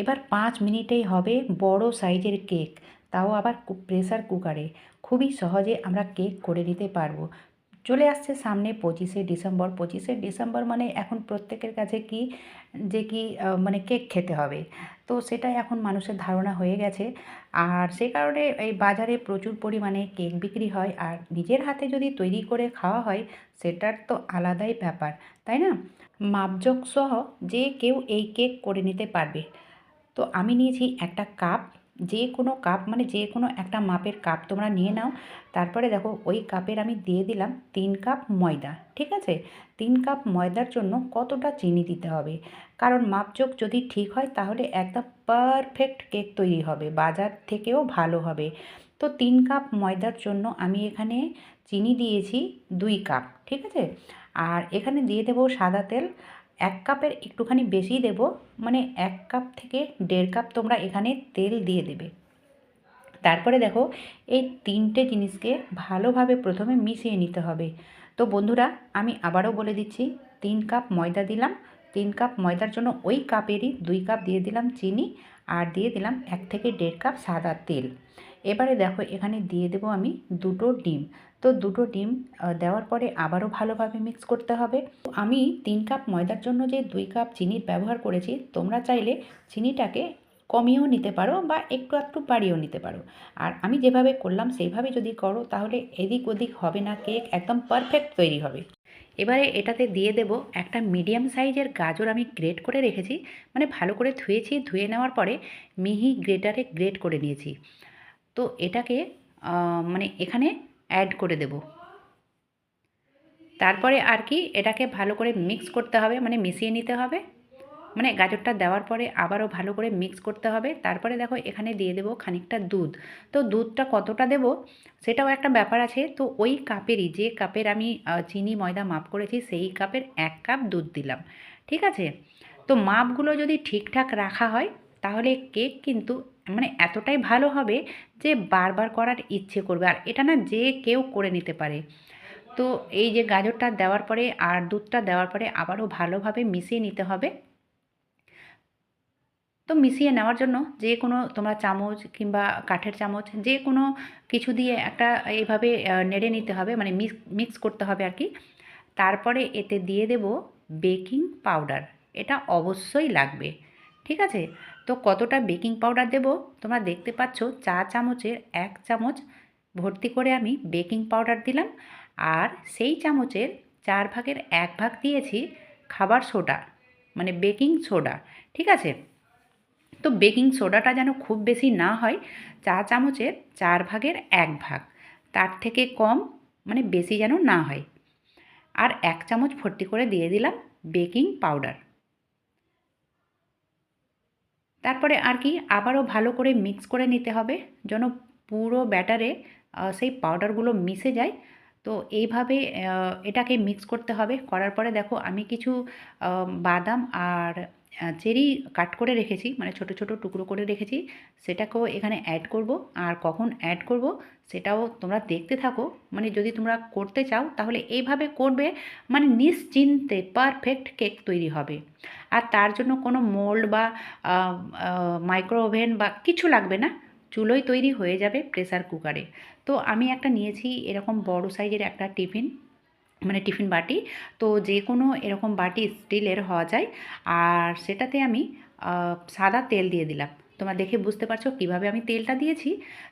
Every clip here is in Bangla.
এবার 5 মিনিটেই হবে বড় সাইজের কেক, তাও আবার প্রেসার কুকারে। খুবই সহজে আমরা কেক করে নিতে পারবো। চলে আসছে সামনে 25শে ডিসেম্বর। 25শে ডিসেম্বর মানে এখন প্রত্যেকের কাছে কি যে কি মানে কেক খেতে হবে। তো সেটাই এখন মানুষের ধারণা হয়ে গেছে। আর সে কারণে এই বাজারে প্রচুর পরিমাণে কেক বিক্রি হয়, আর নিজের হাতে যদি তৈরি করে খাওয়া হয় সেটার তো আলাদাই ব্যাপার, তাই না? মাপজোক সহ যে কেউ এই কেক করে নিতে পারবে। তো আমি নিয়েছি একটা কাপ, যে কোনো কাপ মানে যে কোনো একটা মাপের কাপ তোমরা নিয়ে নাও। তারপরে দেখো ওই কাপের আমি দিয়ে দিলাম 3 কাপ ময়দা, ঠিক আছে? 3 কাপ ময়দার জন্য কতটা চিনি দিতে হবে, কারণ মাপজোক যদি ঠিক হয় তাহলে একদম পারফেক্ট কেক তৈরি হবে, বাজার থেকেও ভালো হবে। তো 3 কাপ ময়দার জন্য আমি এখানে চিনি দিয়েছি 2 কাপ, ঠিক আছে? আর এখানে দিয়ে দেবো সাদা তেল। 1 কাপের একটুখানি বেশি দেব, মানে 1 কাপ থেকে 1.5 কাপ তোমরা এখানে তেল দিয়ে দেবে। তারপরে দেখো এই 3টে জিনিসকে ভালোভাবে প্রথমে মিশিয়ে নিতে হবে। তো বন্ধুরা, আমি আবারও বলে দিচ্ছি, 3 কাপ ময়দা দিলাম, 3 কাপ ময়দার জন্য ওই কাপেরই 2 কাপ দিয়ে দিলাম চিনি, আর দিয়ে দিলাম 1 থেকে 1.5 কাপ সাদা তেল। এবারে দেখো এখানে দিয়ে দেবো আমি 2টো ডিম। তো 2টো ডিম দেওয়ার পরে আবারও ভালোভাবে মিক্স করতে হবে। তো আমি 3 কাপ ময়দার জন্য যে 2 কাপ চিনির ব্যবহার করেছি, তোমরা চাইলে চিনিটাকে কমিয়েও নিতে পারো বা একটু একটু বাড়িয়েও নিতে পারো। আর আমি যেভাবে করলাম সেইভাবে যদি করো তাহলে এদিক ওদিক হবে না, কেক একদম পারফেক্ট তৈরি হবে। এবারে এটাতে দিয়ে দেব একটা মিডিয়াম সাইজের গাজর, আমি গ্রেট করে রেখেছি, মানে ভালো করে ধুয়েছি, ধুয়ে নেওয়ার পরে মিহি গ্রেটারে গ্রেট করে নিয়েছি। তো এটাকে মানে এখানে অ্যাড করে দেব। তারপরে আর কি এটাকে ভালো করে মিক্স করতে হবে, মানে মিশিয়ে নিতে হবে। মানে গাজরটা দেওয়ার পরে আবারও ভালো করে মিক্স করতে হবে। তারপরে দেখো এখানে দিয়ে দেবো খানিকটা দুধ। তো দুধটা কতটা দেব সেটাও একটা ব্যাপার আছে। তো ওই কাপেরই, যে কাপের আমি চিনি ময়দা মাপ করেছি সেই কাপের 1 কাপ দুধ দিলাম, ঠিক আছে? তো মাপগুলো যদি ঠিকঠাক রাখা হয় তাহলে কেক কিন্তু মানে এতটাই ভালো হবে যে বারবার করার ইচ্ছে করবে, আর এটা না যে কেউ করে নিতে পারে। তো এই যে গাজরটা দেওয়ার পরে আর দুধটা দেওয়ার পরে আবারও ভালোভাবে মিশিয়ে নিতে হবে। তো মিশিয়ে নেওয়ার জন্য যে কোনো তোমরা চামচ কিংবা কাঠের চামচ যে কোনো কিছু দিয়ে একটা এইভাবে নেড়ে নিতে হবে, মানে মিক্স করতে হবে আর কি। তারপরে এতে দিয়ে দেব বেকিং পাউডার, এটা অবশ্যই লাগবে, ঠিক আছে? তো কতটা বেকিং পাউডার দেব তোমরা দেখতে পাচ্ছ, চা চামচের 1 চামচ ভর্তি করে আমি বেকিং পাউডার দিলাম। আর সেই চামচের 4/1 ভাগ দিয়েছি খাবার সোডা, মানে বেকিং সোডা, ঠিক আছে? তো বেকিং সোডাটা যেন খুব বেশি না হয়, চা চামচের 4/1 ভাগ, তার থেকে কম মানে বেশি যেন না হয়। আর 1 চামচ ভর্তি করে দিয়ে দিলাম বেকিং পাউডার। তারপরে আর কি আবারও ভালো করে মিক্স করে নিতে হবে যেন পুরো ব্যাটারে সেই পাউডারগুলো মিশে যায়। তো এইভাবে এটাকে মিক্স করতে হবে। করার পরে দেখো আমি কিছু বাদাম আর চেরি কাট করে রেখেছি, মানে ছোট ছোট টুকরো করে রেখেছি, সেটাকেও এখানে অ্যাড করব। আর কখন অ্যাড করব সেটাও তোমরা দেখতে থাকো। মানে যদি তোমরা করতে চাও তাহলে এইভাবে করবে, মানে নিশ্চিন্তে পারফেক্ট কেক তৈরি হবে। আর তার জন্য কোনো মোল্ড বা মাইক্রো ওভেন বা কিছু লাগবে না, চুলোয় তৈরি হয়ে যাবে প্রেসার কুকারে। তো আমি একটা নিয়েছি এরকম বড় সাইজের একটা টিফিন, মানে টিফিন বাটি। তো যে কোনো এরকম বাটি স্টিলের হওয়া যায়। আর সেটাতে আমি সাদা তেল দিয়ে দিলাম। তোমরা দেখে বুঝতে পারছো কিভাবে আমি তেলটা দিয়েছি।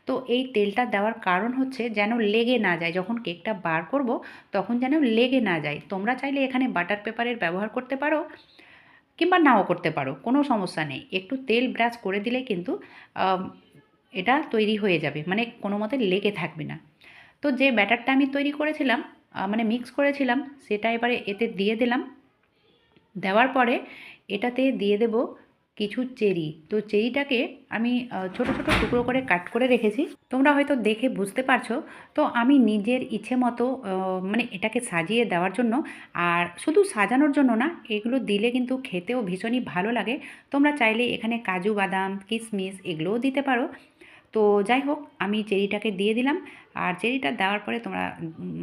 তো এই তেলটা দেওয়ার কারণ হচ্ছে যেন লেগে না যায়, যখন কেকটা বার করব তখন যেন লেগে না যায়। তোমরা চাইলে এখানে বাটার পেপারের ব্যবহার করতে পারো কিংবা নাও করতে পারো, কোনো সমস্যা নেই। একটু তেল ব্রাশ করে দিলে কিন্তু আম, এটা তৈরি হয়ে যাবে, মানে কোনো মতে লেগে থাকবে না। তো যে ব্যাটারটা আমি তৈরি করেছিলাম, মানে মিক্স করেছিলাম, সেটা এবারে এতে দিয়ে দিলাম। দেওয়ার পরে এটাতে দিয়ে দেব কিছু চেরি। তো চেরিটাকে আমি ছোট ছোট টুকরো করে কাট করে রেখেছি, তোমরা হয়তো দেখে বুঝতে পারছো। তো আমি নিজের ইচ্ছে মতো মানে এটাকে সাজিয়ে দেওয়ার জন্য, আর শুধু সাজানোর জন্য না, এগুলো দিলে কিন্তু খেতেও ভীষণই ভালো লাগে। তোমরা চাইলে এখানে কাজু বাদাম কিশমিশ এগুলোও দিতে পারো। তো যাই হোক, আমি চেরিটাকে দিয়ে দিলাম। আর চেরিটা দেওয়ার পরে তোমরা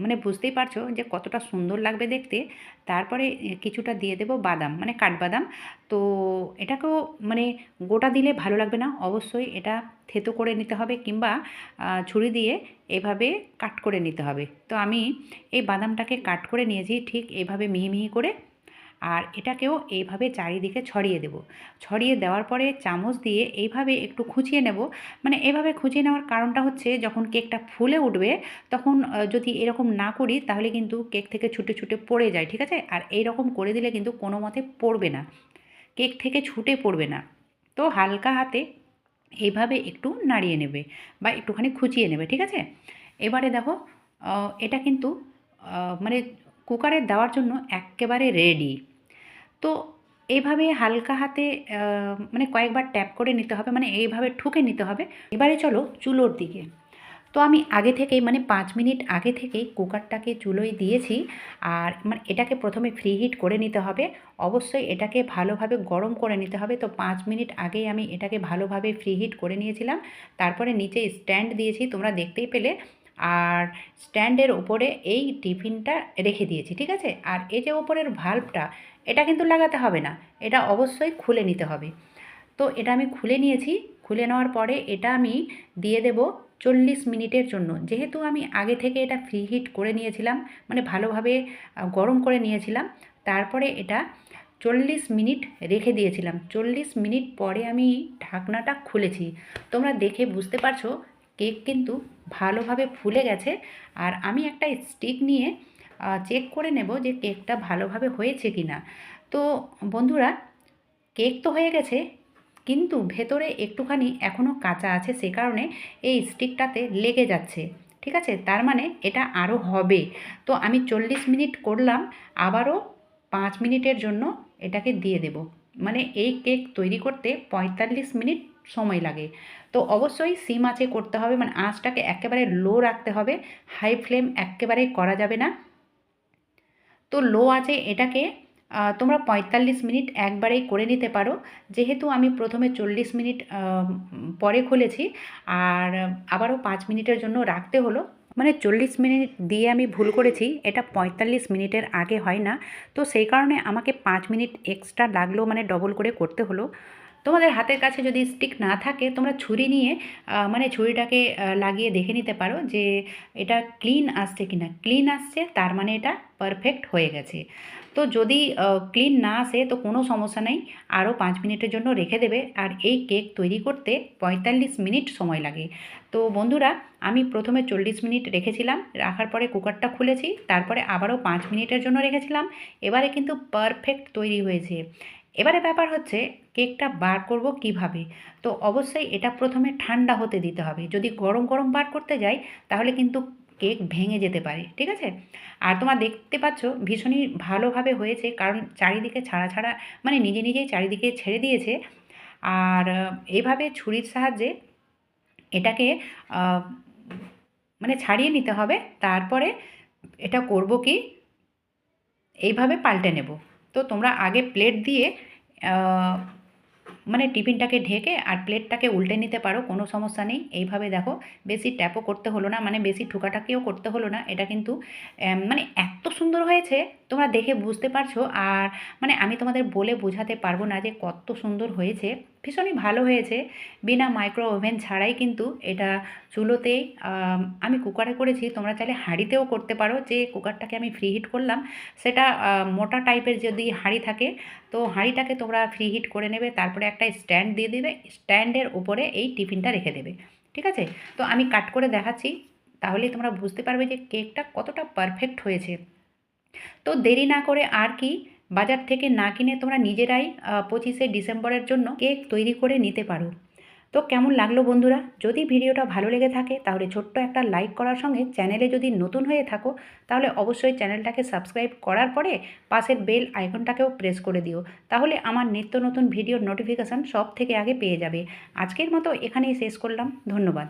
মানে বুঝতেই পারছো যে কতটা সুন্দর লাগবে দেখতে। তারপরে কিছুটা দিয়ে দেবো বাদাম, মানে কাঠবাদাম। তো এটাকেও মানে গোটা দিলে ভালো লাগবে না, অবশ্যই এটা থেতো করে নিতে হবে, কিংবা ছুরি দিয়ে এভাবে কাট করে নিতে হবে। তো আমি এই বাদামটাকে কাট করে নিয়েছি ঠিক এভাবে মিহি মিহি করে। আর এটাকেও এইভাবে চারিদিকে ছড়িয়ে দেব। ছড়িয়ে দেওয়ার পরে চামচ দিয়ে এইভাবে একটু খুঁচিয়ে নেব। মানে এভাবে খুঁচিয়ে নেওয়ার কারণটা হচ্ছে, যখন কেকটা ফুলে উঠবে তখন যদি এরকম না করি তাহলে কিন্তু কেক থেকে ছুটে ছুটে পড়ে যায়, ঠিক আছে? আর এই রকম করে দিলে কিন্তু কোনো মতে পড়বে না, কেক থেকে ছুটে পড়বে না। তো হালকা হাতে এইভাবে একটু নাড়িয়ে নেবে বা একটুখানি খুঁচিয়ে নেবে, ঠিক আছে? এবারে দেখো, এটা কিন্তু মানে কুকারে দেওয়ার জন্য এক্কেবারে রেডি। তো এইভাবে হালকা হাতে মানে কয়েকবার ট্যাপ করে নিতে হবে, মানে এইভাবে ঠুকে নিতে হবে। এবারে চলো চুলোর দিকে। তো আমি আগে থেকেই মানে 5 মিনিট আগে থেকেই কুকারটাকে চুলোয় দিয়েছি। আর মানে এটাকে প্রথমে ফ্রি হিট করে নিতে হবে, অবশ্যই এটাকে ভালোভাবে গরম করে নিতে হবে। তো 5 মিনিট আগেই আমি এটাকে ভালোভাবে ফ্রি হিট করে নিয়েছিলাম। তারপরে নিচে স্ট্যান্ড দিয়েছি, তোমরা দেখতেই পেলে। আর স্ট্যান্ডের ওপরে এই টিফিনটা রেখে দিয়েছি, ঠিক আছে? আর এই যে ওপরের ভাল্বটা, এটা কিন্তু লাগাতে হবে না, এটা অবশ্যই খুলে নিতে হবে। তো এটা আমি খুলে নিয়েছি। খুলে নেওয়ার পরে এটা আমি দিয়ে দেব 40 মিনিটের জন্য। যেহেতু আমি আগে থেকে এটা ফ্রি হিট করে নিয়েছিলাম, মানে ভালোভাবে গরম করে নিয়েছিলাম, তারপরে এটা 40 মিনিট রেখে দিয়েছিলাম। 40 মিনিট পরে আমি ঢাকনাটা খুলেছি। তোমরা দেখে বুঝতে পারছো কেক কিন্তু ভালোভাবে ফুলে গেছে। আর আমি একটা স্টিক নিয়ে চেক করে নেব যে কেকটা ভালোভাবে হয়েছে কি না। তো বন্ধুরা, কেক তো হয়ে গেছে, কিন্তু ভেতরে একটুখানি এখনও কাঁচা আছে, সে কারণে এই স্টিকটাতে লেগে যাচ্ছে, ঠিক আছে? তার মানে এটা আরও হবে। তো আমি 40 মিনিট করলাম, আবারও 5 মিনিটের জন্য এটাকে দিয়ে দেব। মানে এই কেক তৈরি করতে 45 মিনিট সময় লাগে। তো অবশ্যই সিম আঁচে করতে হবে, মানে আঁচটাকে একেবারে লো রাখতে হবে, হাই ফ্লেম একেবারেই করা যাবে না। তো লো আঁচে এটাকে তোমরা 45 মিনিট একবারেই করে নিতে পারো। যেহেতু আমি প্রথমে 40 মিনিট পরে খুলেছি, আর আবারও 5 মিনিটের জন্য রাখতে হলো। মানে 40 মিনিট দিয়ে আমি ভুল করেছি, এটা 45 মিনিটের আগে হয় না। তো সেই কারণে আমাকে 5 মিনিট এক্সট্রা লাগলো, মানে ডবল করে করতে হলো। তোমাদের হাতের কাছে যদি স্টিক না থাকে, তোমরা ছুরি নিয়ে মানে ছুরিটাকে লাগিয়ে দেখে নিতে পারো যে এটা ক্লিন আসছে কি না। ক্লিন আসছে তার মানে এটা পারফেক্ট হয়ে গেছে। তো যদি ক্লিন না আসে তো কোনো সমস্যা নেই, আরও 5 মিনিটের জন্য রেখে দেবে। আর এই কেক তৈরি করতে 45 মিনিট সময় লাগে। তো বন্ধুরা, আমি প্রথমে 40 মিনিট রেখেছিলাম, রাখার পরে কুকারটা খুলেছি, তারপরে আবারও 5 মিনিটের জন্য রেখেছিলাম। এবারে কিন্তু পারফেক্ট তৈরি হয়েছে। এবারে ব্যাপার হচ্ছে কেকটা বার করব কিভাবে। তো অবশ্যই এটা প্রথমে ঠান্ডা হতে দিতে হবে। যদি গরম গরম বার করতে যাই তাহলে কিন্তু কেক ভেঙে যেতে পারে, ঠিক আছে? আর তোমরা দেখতে পাচ্ছ ভীষণই ভালোভাবে হয়েছে, কারণ চারিদিকে ছাড়া ছাড়া মানে নিজে নিজেই চারিদিকে ছেড়ে দিয়েছে। আর এইভাবে ছুরির সাহায্যে এটাকে আহ, মানে ছাড়িয়ে নিতে হবে। তারপরে এটা করব কি, এইভাবে পাল্টে নেব। তো তোমরা আগে প্লেট দিয়ে মানে টিফিনটাকে ঢেকে আর প্লেটটাকে উল্টে নিতে পারো, কোনো সমস্যা নেই। এইভাবে দেখো, বেশি ট্যাপও করতে হলো না, মানে বেশি ঠোকাঠাকিও করতে হলো না। এটা কিন্তু মানে এত সুন্দর হয়েছে, তোমরা দেখে বুঝতে পারছো। আর মানে আমি তোমাদের বলে বোঝাতে পারবো না যে কত সুন্দর হয়েছে। ভীষণই ভালো হয়েছে, বিনা মাইক্রো ওভেন ছাড়াই কিন্তু এটা চুলোতেই। আমি কুকারে করেছি, তোমরা চাইলে হাঁড়িতেও করতে পারো। যে কুকারটাকে আমি ফ্রি হিট করলাম সেটা মোটা টাইপের যদি হাঁড়ি থাকে, তো হাঁড়িটাকে তোমরা ফ্রি হিট করে নেবে। তারপরে একটা স্ট্যান্ড দিয়ে দেবে, স্ট্যান্ডের উপরে এই টিফিনটা রেখে দেবে, ঠিক আছে? তো আমি কাট করে দেখাচ্ছি, তাহলেই তোমরা বুঝতে পারবে যে কেকটা কতটা পারফেক্ট হয়েছে। তো দেরি না করে আর কি, বাজার থেকে না কিনে তোমরা নিজেরাই 25শে ডিসেম্বরের জন্য কেক তৈরি করে নিতে পারো। তো কেমন লাগলো বন্ধুরা? যদি ভিডিওটা ভালো লেগে থাকে তাহলে ছোট্ট একটা লাইক করার সঙ্গে, চ্যানেলে যদি নতুন হয়ে থাকো তাহলে অবশ্যই চ্যানেলটাকে সাবস্ক্রাইব করার পরে পাশের বেল আইকনটাকেও প্রেস করে দিও। তাহলে আমার নিত্য নতুন ভিডিওর নোটিফিকেশান সব থেকে আগে পেয়ে যাবে। আজকের মতো এখানেই শেষ করলাম, ধন্যবাদ।